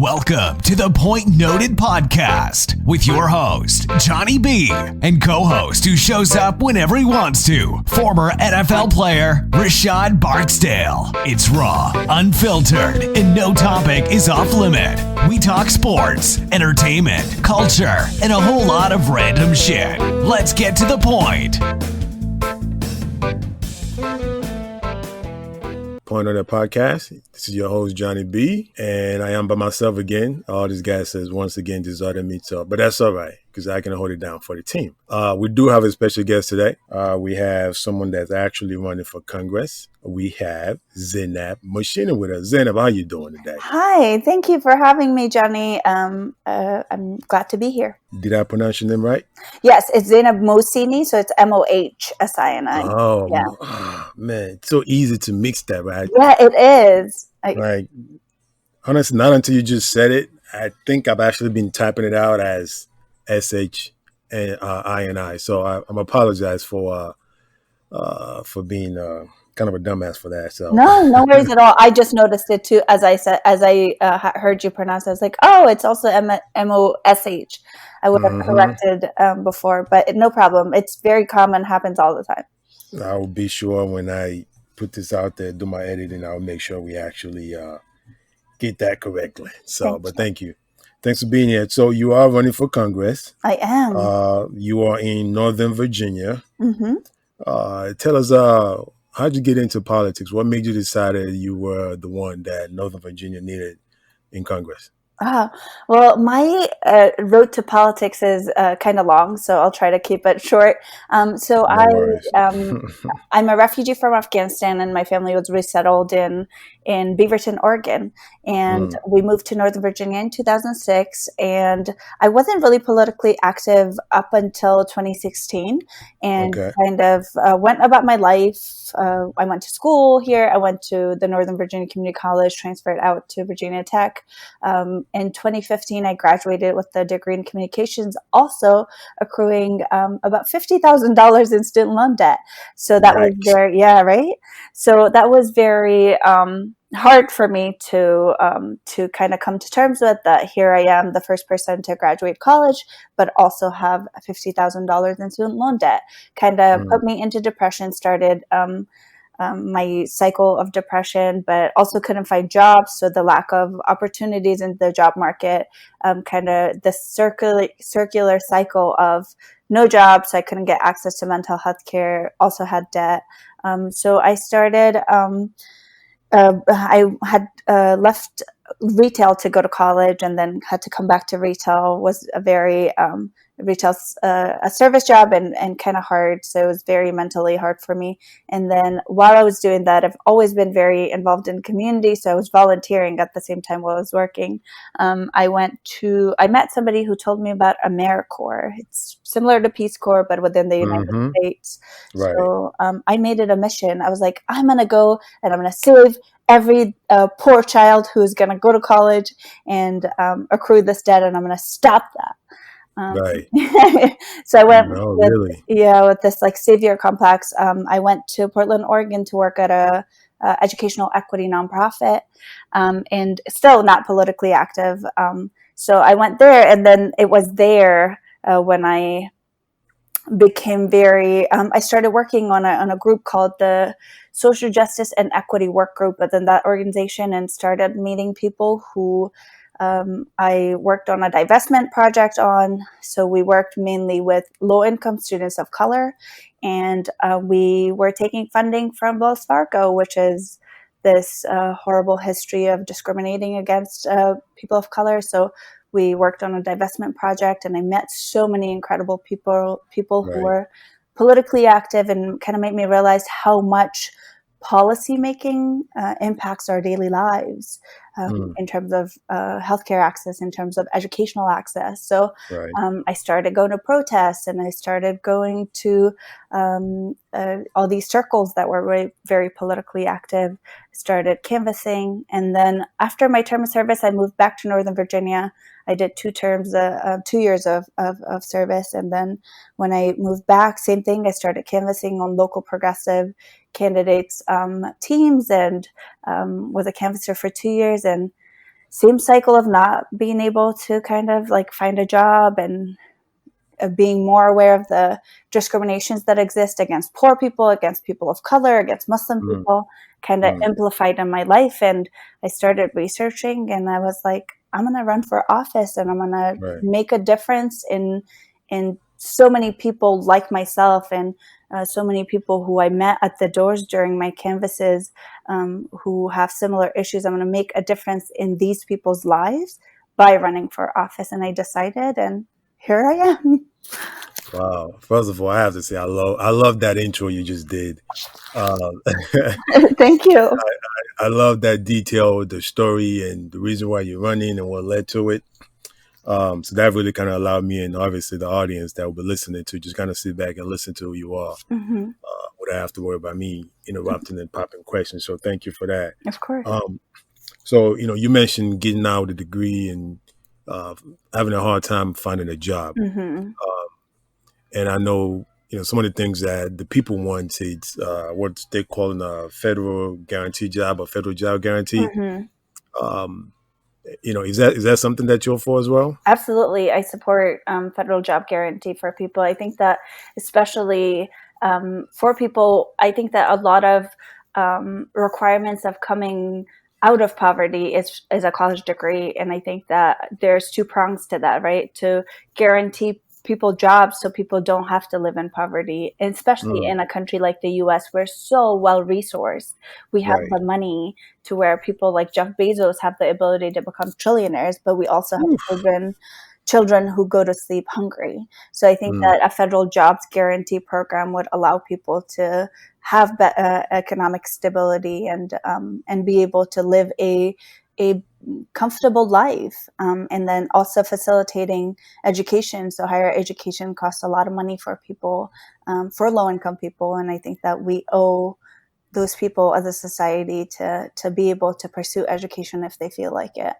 Welcome to the Point Noted podcast with your host, Johnny B, and co-host who shows up whenever he wants to, former NFL player Rashad Barksdale. It's raw, unfiltered, and no topic is off limit. We talk sports, entertainment, culture, and a whole lot of random shit. Let's get to the point. Point on the podcast. This is your host, Johnny B, and I am by myself again. All this guy says once again deserted me, but that's all right because I can hold it down for the team. We do have a special guest today. We have someone that's actually running for Congress. We have Zainab Mohsini with us. Zainab, how you doing today? Hi, thank you for having me, Johnny. I'm glad to be here. Did I pronounce your name right? Yes, it's Zainab Mohsini, so it's Mohsini. Oh, yeah. Man, it's so easy to mix that, right? Yeah, it is. Like, honestly, not until you just said it, I think I've actually been typing it out as SH and INI. So I'm apologize for being kind of a dumbass for that. So no worries at all. I just noticed it too, as I heard you pronounce it. I was like, oh, it's also MOSH. I would have corrected before, but no problem. It's very common, happens all the time. I will be sure when I put this out there, do my editing, I'll make sure we actually get that correctly. So, thank you. Thanks for being here. So you are running for Congress. I am. You are in Northern Virginia. Mm-hmm. Tell us, how'd you get into politics? What made you decide that you were the one that Northern Virginia needed in Congress? Well, my road to politics is kind of long, so I'll try to keep it short. I'm a refugee from Afghanistan, and my family was resettled in Beaverton, Oregon. And we moved to Northern Virginia in 2006. And I wasn't really politically active up until 2016 and kind of went about my life. I went to school here. I went to the Northern Virginia Community College, transferred out to Virginia Tech. In 2015, I graduated with a degree in communications, also accruing about $50,000 in student loan debt. So that was very, right? So that was very hard for me to kind of come to terms with that. Here I am, the first person to graduate college, but also have $50,000 in student loan debt. Kind of put me into depression, started my cycle of depression, but also couldn't find jobs. So the lack of opportunities in the job market, kind of the circular cycle of no jobs. So I couldn't get access to mental health care, also had debt. So I started, I had left retail to go to college and then had to come back to retail. Was a very retail's a service job and kind of hard. So it was very mentally hard for me. And then while I was doing that, I've always been very involved in community. So I was volunteering at the same time while I was working. I met somebody who told me about Americorps. It's similar to Peace Corps, but within the United States. Right. So I made it a mission. I was like, I'm going to go and I'm going to save every poor child who's going to go to college and accrue this debt, and I'm going to stop that. Right. So I went with this like savior complex. I went to Portland, Oregon to work at a educational equity nonprofit, and still not politically active. So I went there, and then it was there when I became I started working on a group called the Social Justice and Equity Work Group within that organization, and started meeting people who I worked on a divestment project on. So we worked mainly with low-income students of color, and we were taking funding from Wells Fargo, which is this horrible history of discriminating against people of color. So we worked on a divestment project, and I met so many incredible people who were politically active, and kind of made me realize how much policy making impacts our daily lives in terms of healthcare access, in terms of educational access. So I started going to protests, and I started going to all these circles that were very, very politically active, started canvassing. And then after my term of service, I moved back to Northern Virginia. I did 2 years of service. And then when I moved back, same thing, I started canvassing on local progressive candidates teams, and was a canvasser for 2 years. And same cycle of not being able to kind of like find a job and being more aware of the discriminations that exist against poor people, against people of color, against Muslim people, kind of amplified in my life. And I started researching, and I was like, I'm going to run for office, and I'm going to make a difference in so many people like myself, and so many people who I met at the doors during my canvases who have similar issues. I'm going to make a difference in these people's lives by running for office. And I decided, and here I am. Wow. First of all, I have to say, I love that intro you just did. Thank you. I love that detail, the story and the reason why you're running and what led to it. So that really kind of allowed me, and obviously the audience that will be listening, to just kind of sit back and listen to who you are without have to worry about me interrupting and popping questions. So thank you for that. Of course. So, you mentioned getting out a degree and having a hard time finding a job. And I know, some of the things that the people wanted, what they're calling a federal guarantee job or federal job guarantee. Is that something that you're for as well? Absolutely. I support federal job guarantee for people. I think that especially for people, I think that a lot of requirements of coming out of poverty is a college degree. And I think that there's two prongs to that, right? To guarantee people jobs so people don't have to live in poverty, and especially in a country like the U.S. We're so well resourced. We have the money to where people like Jeff Bezos have the ability to become trillionaires, but we also have children who go to sleep hungry. So I think that a federal jobs guarantee program would allow people to have economic stability and be able to live a comfortable life, and then also facilitating education. So higher education costs a lot of money for people, for low-income people, and I think that we owe those people as a society to be able to pursue education if they feel like it.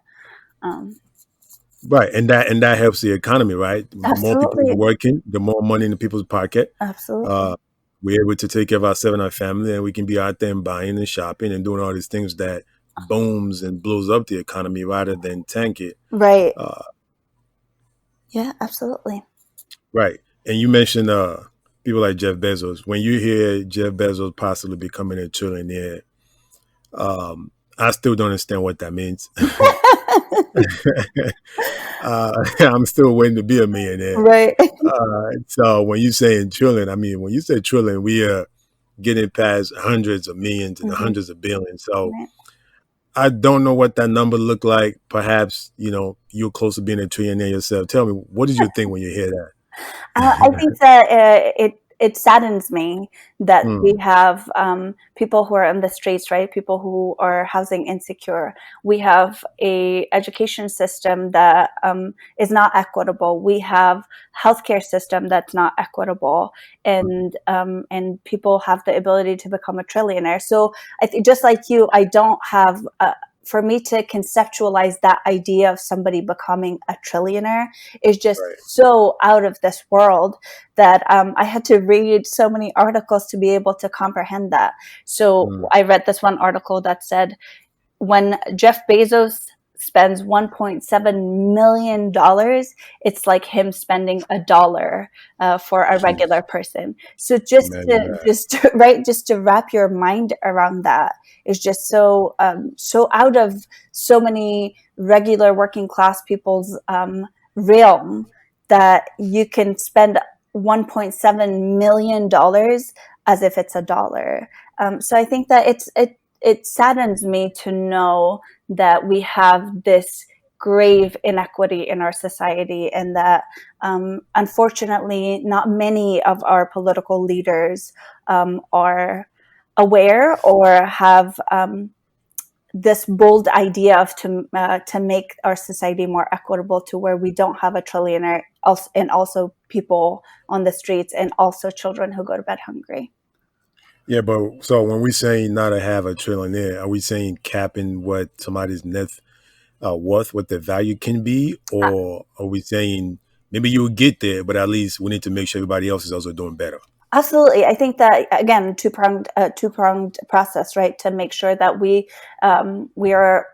Right, and that helps the economy, right? The more people Absolutely. are working, the more money in the people's pocket. Absolutely. We're able to take care of ourselves and our family, and we can be out there and buying and shopping and doing all these things that booms and blows up the economy rather than tank it. Right. Yeah, absolutely. Right. And you mentioned people like Jeff Bezos. When you hear Jeff Bezos possibly becoming a trillionaire, I still don't understand what that means. I'm still waiting to be a millionaire. Right. So when you say trillion, I mean, when you say trillion, we are getting past hundreds of millions and hundreds of billions. So I don't know what that number looked like. Perhaps, you're close to being a trillionaire yourself. Tell me, what did you think when you hear that? I think that it saddens me that we have people who are in the streets, right? People who are housing insecure. We have a education system that is not equitable. We have healthcare system that's not equitable, and people have the ability to become a trillionaire. So I think, just like you, I don't have. For me to conceptualize that idea of somebody becoming a trillionaire is just so out of this world that I had to read so many articles to be able to comprehend that. So I read this one article that said, when Jeff Bezos spends $1.7 million, it's like him spending $1 for a regular person. So just to wrap your mind around that is just so out of so many regular working class people's realm that you can spend $1.7 million as if it's $1. So I think that it saddens me to know that we have this grave inequity in our society, and that unfortunately not many of our political leaders are aware or have this bold idea of to make our society more equitable, to where we don't have a trillionaire and also people on the streets and also children who go to bed hungry. Yeah, but so when we're saying not to have a trillionaire, are we saying capping what somebody's net worth, what their value can be? Or are we saying maybe you'll get there, but at least we need to make sure everybody else is also doing better? Absolutely. I think that, again, two-pronged process, right? To make sure that we are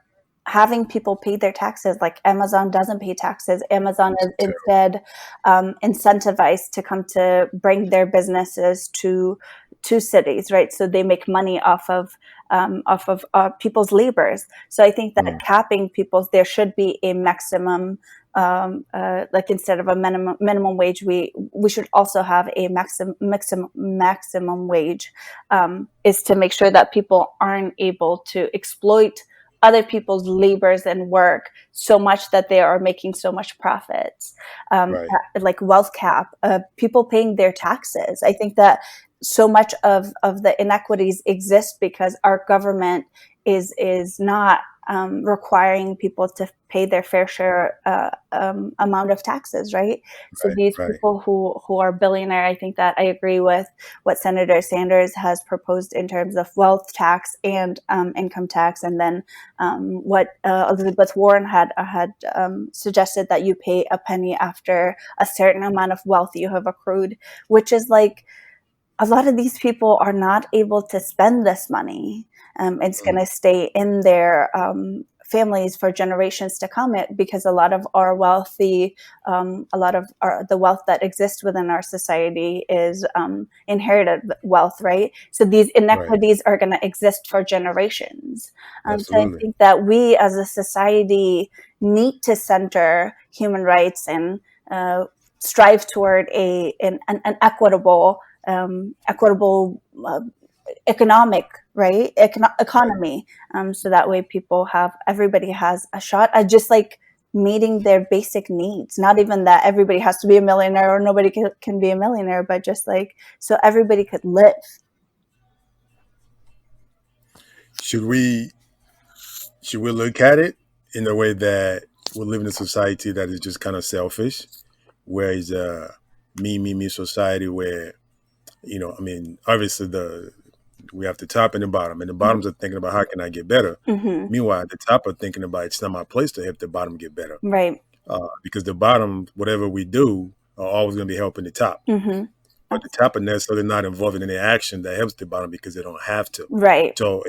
having people pay their taxes. Like Amazon doesn't pay taxes. Amazon is instead incentivized to come to bring their businesses to cities, right? So they make money off of people's labors. So I think that capping people's, there should be a maximum, like instead of a minimum wage, we should also have a maximum wage, is to make sure that people aren't able to exploit other people's labors and work so much that they are making so much profits. Like wealth cap, people paying their taxes. I think that so much of the inequities exist because our government is not requiring people to pay their fair share amount of taxes, right? So these people who are billionaire, I think that I agree with what Senator Sanders has proposed in terms of wealth tax and income tax, and then what Elizabeth Warren had suggested, that you pay a penny after a certain amount of wealth you have accrued, which is like, a lot of these people are not able to spend this money. It's going to stay in their families for generations to come, because a lot of our wealthy, the wealth that exists within our society is inherited wealth, right? So these inequities are going to exist for generations. So I think that we as a society need to center human rights and strive toward an equitable economic, right? Economy. So that way everybody has a shot at just like meeting their basic needs. Not even that everybody has to be a millionaire or nobody can be a millionaire, but just like, so everybody could live. Should we look at it in a way that we live in a society that is just kind of selfish, where it's a me society where, obviously we have the top and the bottom, and the bottoms are thinking about how can I get better. Meanwhile, the top are thinking about it's not my place to help the bottom get better. Right. Because the bottom, whatever we do, are always going to be helping the top. But the top are necessarily not involved in any action that helps the bottom because they don't have to. Right. So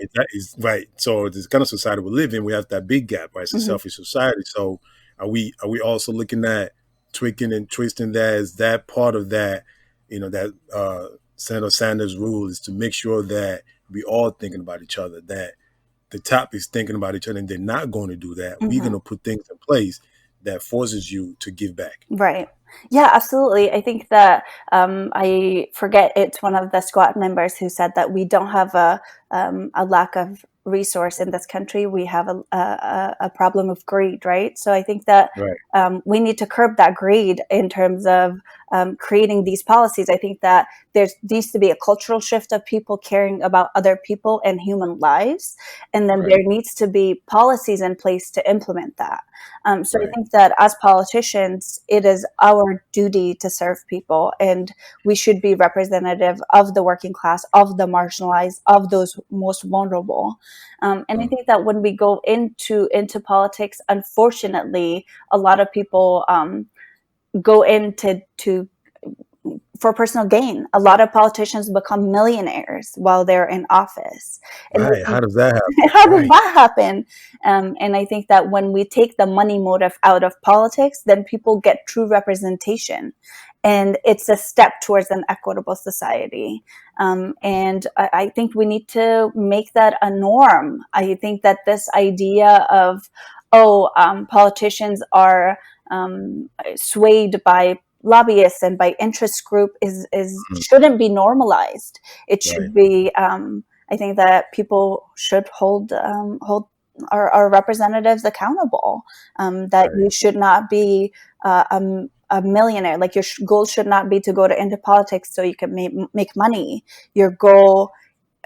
So this kind of society we live in, we have that big gap, right? It's a selfish society. So are we also looking at tweaking and twisting that as that part of that, that Senator Sanders' rule is to make sure that we all thinking about each other, that the top is thinking about each other, and they're not going to do that. We're going to put things in place that forces you to give back. Right. Yeah, absolutely. I think that I forget, it's one of the squad members who said that we don't have a lack of resource in this country. We have a problem of greed, right? So I think that we need to curb that greed in terms of creating these policies. I think that there needs to be a cultural shift of people caring about other people and human lives. And then there needs to be policies in place to implement that. So I think that as politicians, it is our duty to serve people, and we should be representative of the working class, of the marginalized, of those most vulnerable. And I think that when we go into politics, unfortunately, a lot of people go into for personal gain. A lot of politicians become millionaires while they're in office. And how does that happen? How does that happen? And I think that when we take the money motive out of politics, then people get true representation. And it's a step towards an equitable society. And I think we need to make that a norm. I think that this idea of, politicians are swayed by lobbyists and by interest group shouldn't be normalized. It should be, I think that people should hold our representatives accountable, that you should not be a millionaire. Like your goal should not be to go into politics so you can make money. Your goal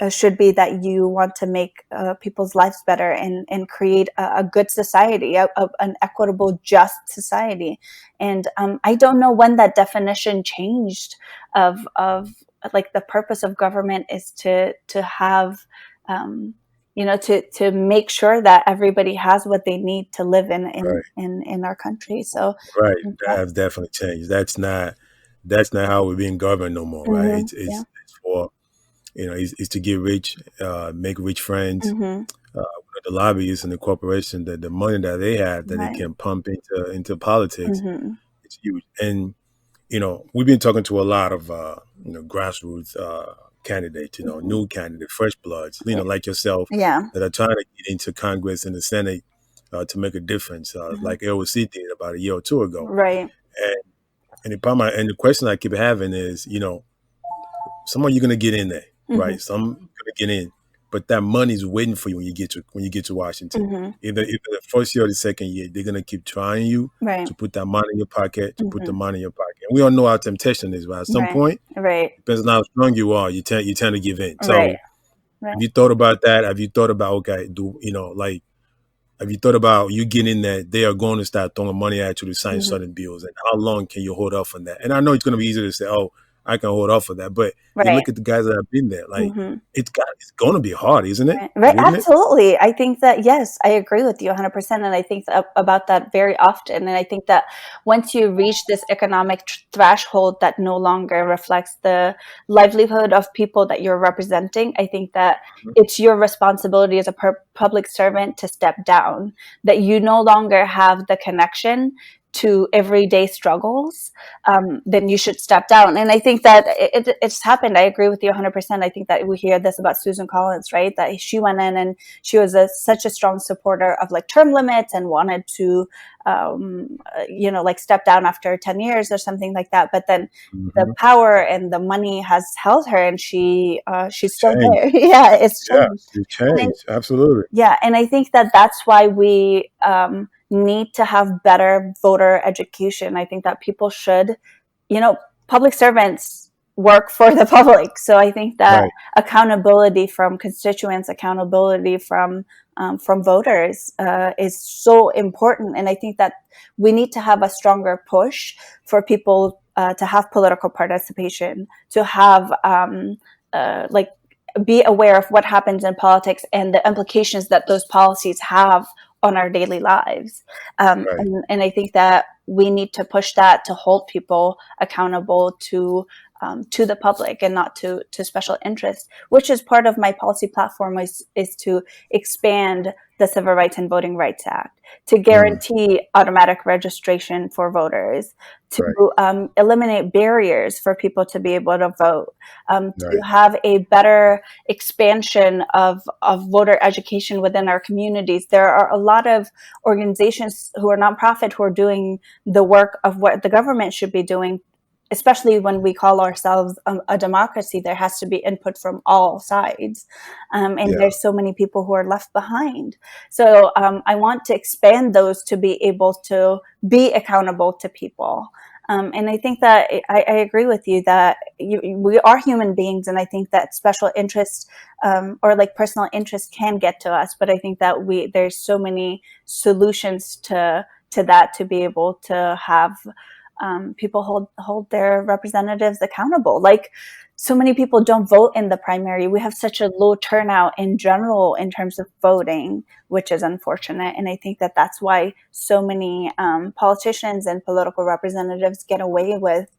should be that you want to make people's lives better and create a good society, an equitable, just society. And I don't know when that definition changed of like the purpose of government is to have, to make sure that everybody has what they need to live in our country. So that has definitely changed. That's not how we're being governed no more, right? It's for, it's to get rich, make rich friends, the lobbyists and the corporation, that the money that they have that they can pump into politics, it's huge. And we've been talking to a lot of grassroots candidates, new candidates, fresh bloods, like yourself, that are trying to get into Congress and the Senate to make a difference, like LOC did about a year or two ago. Right. And the question I keep having is, some of you gonna get in there, right? Some gonna get in, but that money's waiting for you when you get to Washington. Either the first year or the second year, they're gonna keep trying you to put that money in your pocket, put the money in your pocket. And we all know how temptation is, right? At some point, depends on how strong you are, you tend to give in. So, have you thought about that? Have you thought about have you thought about you getting in there? They are going to start throwing money at you to sign certain bills, and how long can you hold off on that? And I know it's going to be easy to say, "Oh, I can hold off for that," but you look at the guys that have been there. Like it's going to be hard, isn't it? Right. Absolutely. I think that, yes, I agree with you 100%. And I think about that very often. And I think that once you reach this economic threshold that no longer reflects the livelihood of people that you're representing, I think that it's your responsibility as a public servant to step down, that you no longer have the connection to everyday struggles, then you should step down. And I think that it's happened. I agree with you 100%. I think that we hear this about Susan Collins, right? That she went in and she was such a strong supporter of like term limits and wanted to, like step down after 10 years or something like that. But then the power and the money has held her, and she's still there. Yeah, it's changed. Yeah, it's changed. Absolutely. Yeah, and I think that that's why we need to have better voter education. I think that people should, public servants work for the public. So I think that accountability from constituents, accountability from voters is so important. And I think that we need to have a stronger push for people to have political participation, to have be aware of what happens in politics and the implications that those policies have on our daily lives. And I think that we need to push that to hold people accountable to the public and not to special interests, which is part of my policy platform is to expand the Civil Rights and Voting Rights Act, to guarantee automatic registration for voters, to eliminate barriers for people to be able to vote, to have a better expansion of voter education within our communities. There are a lot of organizations who are nonprofit who are doing the work of what the government should be doing. Especially when we call ourselves a democracy, there has to be input from all sides. And there's so many people who are left behind. So I want to expand those to be able to be accountable to people. And I think that I agree with you that we are human beings. And I think that special interest or like personal interest can get to us. But I think that there's so many solutions to that to be able to have people hold their representatives accountable. Like so many people don't vote in the primary. We have such a low turnout in general in terms of voting, which is unfortunate. And I think that that's why so many politicians and political representatives get away with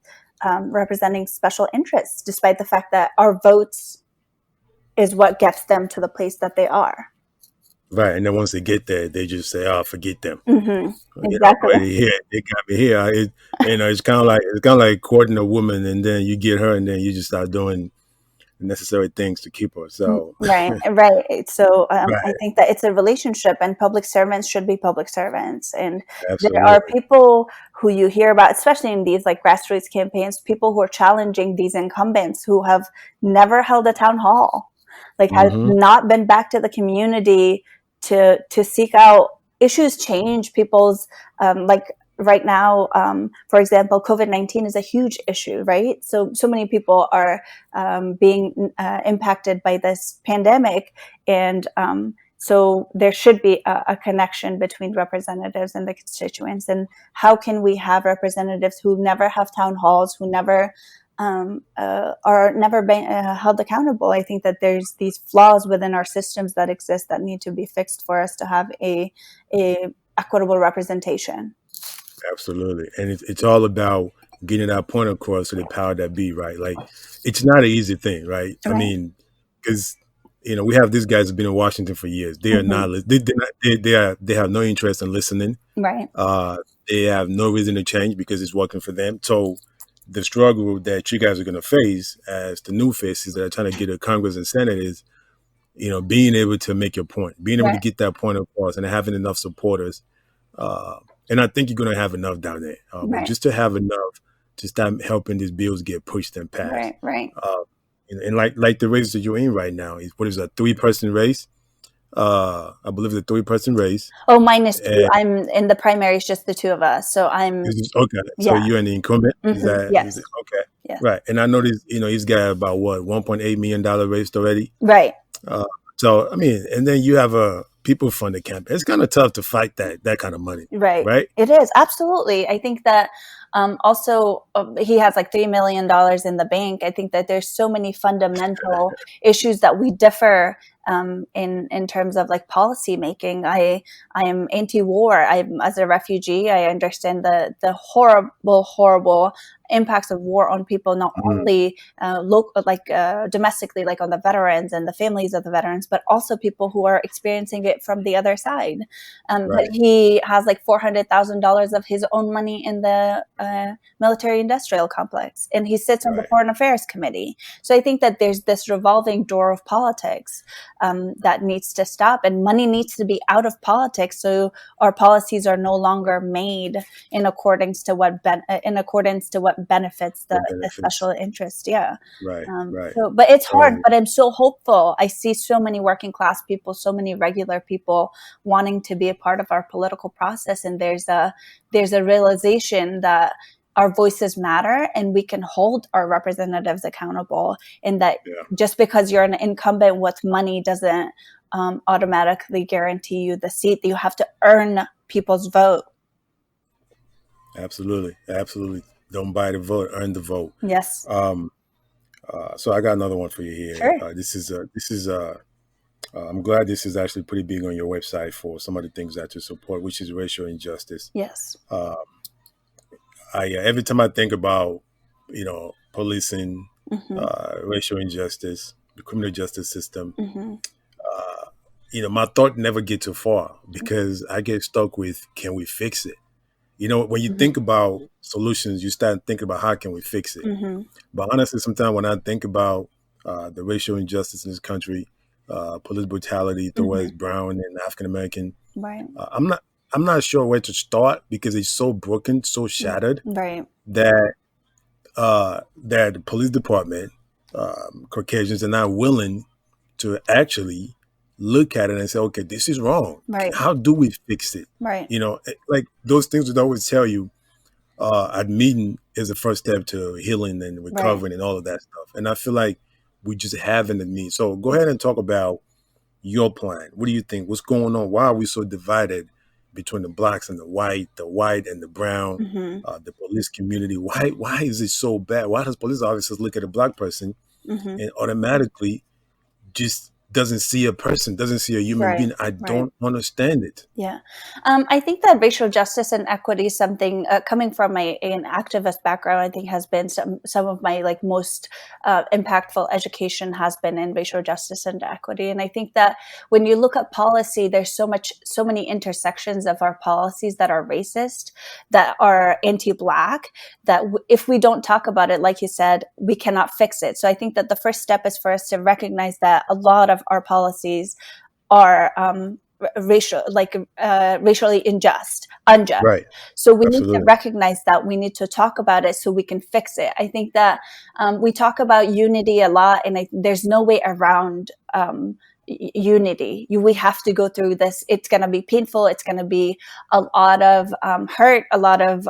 representing special interests, despite the fact that our votes is what gets them to the place that they are. Right, and then once they get there, they just say, "Oh, forget them." Exactly. They got me here. It's kind of like courting a woman, and then you get her, and then you just start doing the necessary things to keep her. So right. So I think that it's a relationship, and public servants should be public servants. And there are people who you hear about, especially in these like grassroots campaigns, people who are challenging these incumbents who have never held a town hall, like have not been back to the community to seek out issues, change people's like right now, for example, COVID-19 is a huge issue, right? So many people are being impacted by this pandemic, and so there should be a connection between representatives and the constituents. And how can we have representatives who never have town halls, who never are never being held accountable? I think that there's these flaws within our systems that exist that need to be fixed for us to have a equitable representation. Absolutely. And it's all about getting that point across to the power that be, right? Like, it's not an easy thing, right? I mean, because we have these guys who've been in Washington for years. They are not. They have no interest in listening. Right. They have no reason to change because it's working for them. So the struggle that you guys are going to face as the new faces that are trying to get to Congress and Senate is, being able to make your point, being able to get that point across, and having enough supporters. And I think you're going to have enough down there. But just to have enough to start helping these bills get pushed and passed. Right. And like the race that you're in right now, what is a 3-person race? I believe it's a 3-person race. Oh, minus 2. I'm in the primaries, just the 2 of us. So I'm okay. So you're an incumbent. Is that yes? Okay. Yes. Right. And I know this. He's got about $1.8 million raised already. Right. So I mean, and then you have people fund the campaign. It's kind of tough to fight that kind of money. Right. Right. It is, absolutely. I think that also he has like $3 million in the bank. I think that there's so many fundamental issues that we differ in terms of like policy making. I am anti-war. As a refugee, I understand the horrible impacts of war on people, not only domestically, like on the veterans and the families of the veterans, but also people who are experiencing it from the other side. But he has like $400,000 of his own money in the military industrial complex, and he sits on the Foreign Affairs Committee. So I think that there's this revolving door of politics that needs to stop, and money needs to be out of politics, so our policies are no longer made in accordance to what benefits the special interest. Right. So, but it's hard. But I'm so hopeful. I see so many working class people, so many regular people wanting to be a part of our political process, and there's a realization that our voices matter, and we can hold our representatives accountable. And that just because you're an incumbent with money doesn't automatically guarantee you the seat. You have to earn people's vote. Absolutely. Don't buy the vote, earn the vote. Yes. So I got another one for you here. Sure. This is I'm glad this is actually pretty big on your website for some of the things that you support, which is racial injustice. Yes. Every time I think about, policing, racial injustice, the criminal justice system, my thought never get too far because I get stuck with, can we fix it? When you think about solutions, you start thinking about how can we fix it. But honestly, sometimes when I think about the racial injustice in this country, police brutality towards brown and African-American, I'm not sure where to start because it's so broken, so shattered, that the police department, Caucasians, are not willing to actually look at it and say, okay, this is wrong. How do we fix it? Like those things would always tell you, admitting is the first step to healing and recovering and all of that stuff. And I feel like we just haven't admitted. So go ahead and talk about your plan. What do you think? What's going on? Why are we so divided between the blacks and the white and the brown, the police community? Why is it so bad? Why does police officers look at a black person and automatically just doesn't see a person, doesn't see a human being? I don't understand it. Yeah. I think that racial justice and equity is something coming from an activist background, I think has been some of my like most impactful education has been in racial justice and equity. And I think that when you look at policy, there's so many intersections of our policies that are racist, that are anti-Black, that if we don't talk about it, like you said, we cannot fix it. So I think that the first step is for us to recognize that a lot of our policies are racially unjust. So we need to recognize that. We need to talk about it so we can fix it. I think that we talk about unity a lot, and there's no way around unity. We have to go through this. It's going to be painful. It's going to be a lot of hurt, a lot of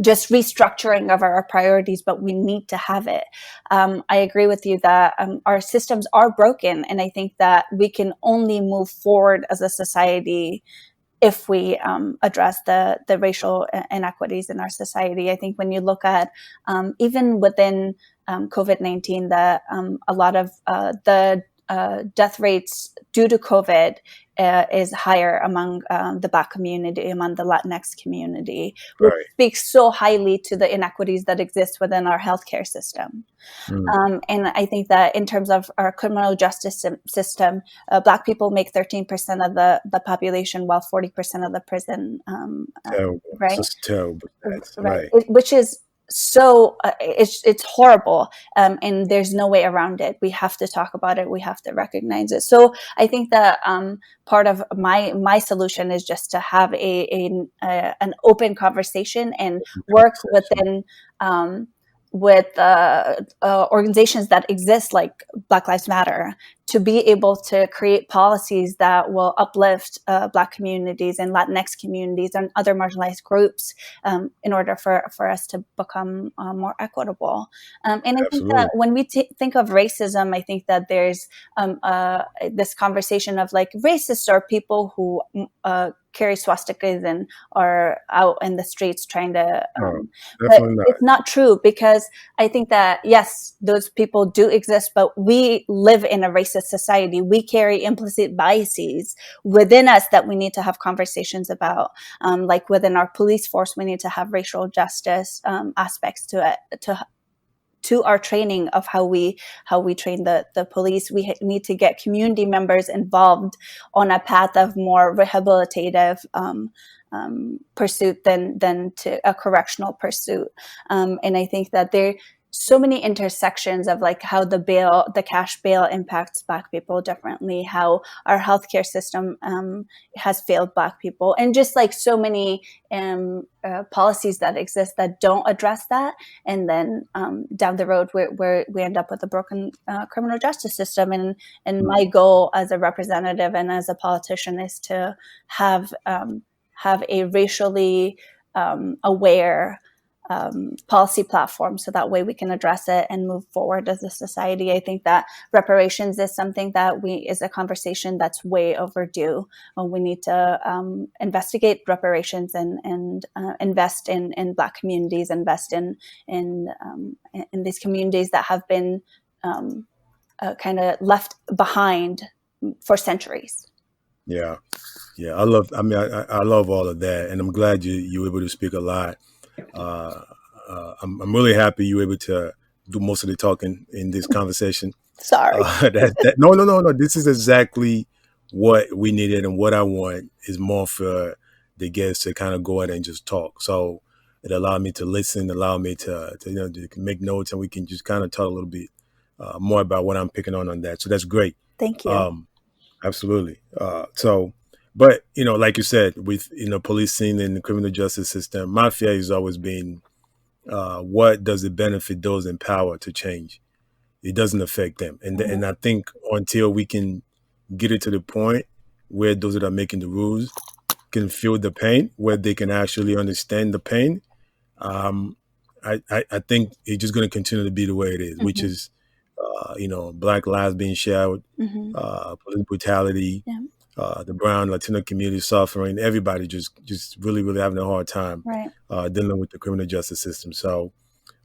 just restructuring of our priorities, but we need to have it. I agree with you that our systems are broken, and I think that we can only move forward as a society if we address the racial inequities in our society. I think when you look at even within COVID-19, that a lot of the death rates due to COVID is higher among the Black community, among the Latinx community, which Right. speaks so highly to the inequities that exist within our healthcare system. And I think that in terms of our criminal justice system, Black people make 13% of the population, while 40% of the prison, Terrible. right? Just terrible. That's Right. right. Which is so it's horrible, and there's no way around it. We have to talk about it. We have to recognize it. So I think that part of my solution is just to have an open conversation and work within with organizations that exist like Black Lives Matter to be able to create policies that will uplift Black communities and Latinx communities and other marginalized groups in order for us to become more equitable. And I think that when we think of racism, I think that there's this conversation of like racists are people who carry swastikas and are out in the streets trying to but it's not true, because I think that yes, those people do exist, but we live in a racist society. We carry implicit biases within us that we need to have conversations about. Like within our police force, we need to have racial justice aspects to it, to our training of how we train the police. We need to get community members involved on a path of more rehabilitative pursuit than to a correctional pursuit. And I think that there are so many intersections of like how the cash bail impacts Black people differently, how our healthcare system has failed Black people, and just like so many policies that exist that don't address that. And then down the road, where we end up with a broken criminal justice system. And my goal as a representative and as a politician is to have a racially aware policy platform, so that way we can address it and move forward as a society. I think that reparations is something that is a conversation that's way overdue. We need to investigate reparations and invest in Black communities, invest in these communities that have been kind of left behind for centuries. Yeah. I love all of that, and I'm glad you were able to speak a lot. I'm really happy you were able to do most of the talking in this conversation. Sorry. No. This is exactly what we needed, and what I want is more for the guests to kind of go ahead and just talk. So it allowed me to listen, allowed me to make notes, and we can just kind of talk a little bit more about what I'm picking on that. So that's great. Thank you. Absolutely. But, like you said, with, policing and the criminal justice system, my fear has always been, what does it benefit those in power to change? It doesn't affect them. And I think until we can get it to the point where those that are making the rules can feel the pain, where they can actually understand the pain, I think it's just going to continue to be the way it is, which is, Black lives being shared, police brutality, the brown Latino community suffering, everybody just really, really having a hard time dealing with the criminal justice system. So,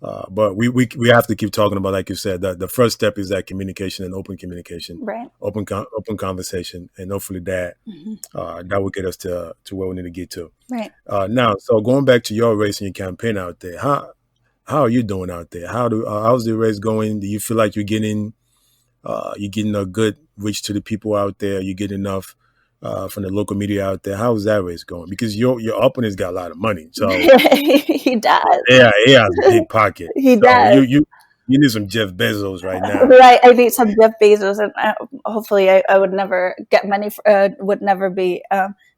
but we have to keep talking about, like you said, the first step is that communication and open communication, open conversation, and hopefully that that will get us to where we need to get to. Now, so going back to your race and your campaign out there, how are you doing out there? How's the race going? Do you feel like you're getting a good reach to the people out there? You get enough from the local media out there? How's that race going? Because your opponent's got a lot of money, so he does. Yeah, he has a big pocket. He does. You need some Jeff Bezos right now. Right, I need some Jeff Bezos, and hopefully, I would never get money. Would never be.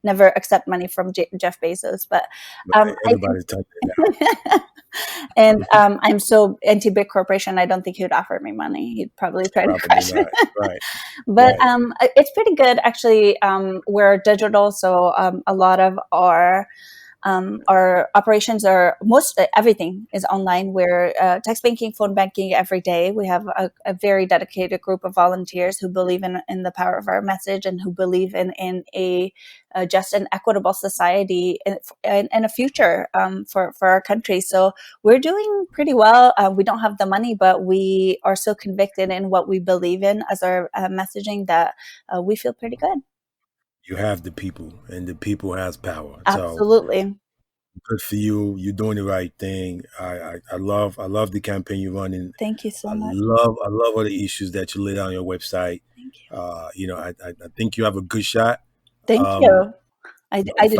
Never accept money from Jeff Bezos, but everybody's talking now. And I'm so anti-big corporation. I don't think he would offer me money. He'd probably try to crush me. Right. But it's pretty good, actually. We're digital, so a lot of our operations are everything is online. We're text banking, phone banking every day. We have a very dedicated group of volunteers who believe in the power of our message and who believe in a just and equitable society and a future for our country. So we're doing pretty well. We don't have the money, but we are so convicted in what we believe in as our messaging that we feel pretty good. you have the people, and the people has power. Absolutely. So good for you. You're doing the right thing. I love the campaign you're running. Thank you so much. I love all the issues that you laid out on your website. Thank you. You know, I think you have a good shot. Thank you. I did If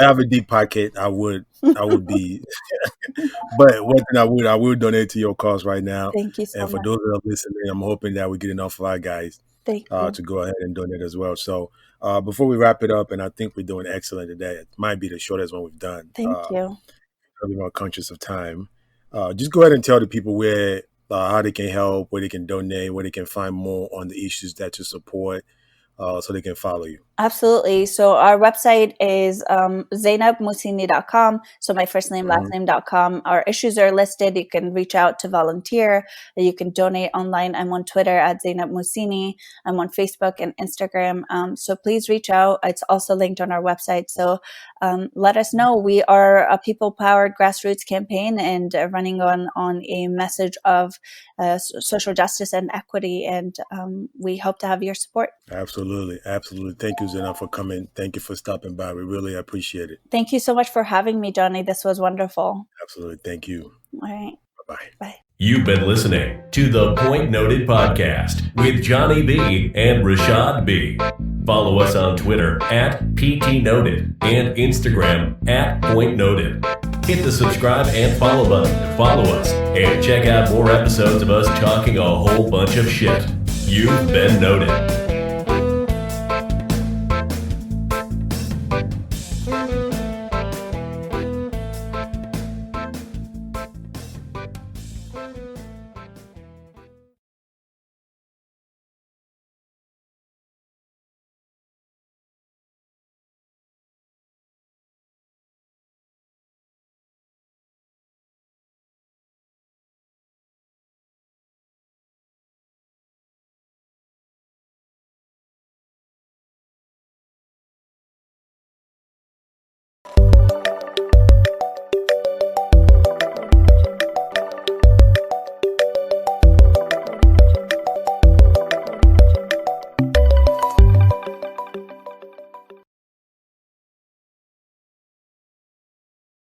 I have a deep pocket, I would be. But one thing I will donate to your cause right now. Thank you so much. And for those that are listening, I'm hoping that we get enough of our guys to go ahead and donate as well. So before we wrap it up, and I think we're doing excellent today. It might be the shortest one we've done. Thank you. I'll be more conscious of time. Just go ahead and tell the people where how they can help, where they can donate, where they can find more on the issues that you support, so they can follow you. Absolutely. So our website is ZainabMohsini.com. So my first name, last name.com. Our issues are listed. You can reach out to volunteer. You can donate online. I'm on Twitter at Zainab Mohsini. I'm on Facebook and Instagram. So please reach out. It's also linked on our website. So let us know. We are a people-powered grassroots campaign and running on a message of social justice and equity. And we hope to have your support. Absolutely. Absolutely. Thank you, Zainab, for coming. Thank you for stopping by. We really appreciate it. Thank you so much for having me, Johnny. This was wonderful. Absolutely. Thank you. All right. Bye-bye. Bye. You've been listening to the Point Noted podcast with Johnny B and Rashad B. Follow us on Twitter at PTNoted and Instagram at Point Noted. Hit the subscribe and follow button to follow us and check out more episodes of us talking a whole bunch of shit. You've been noted.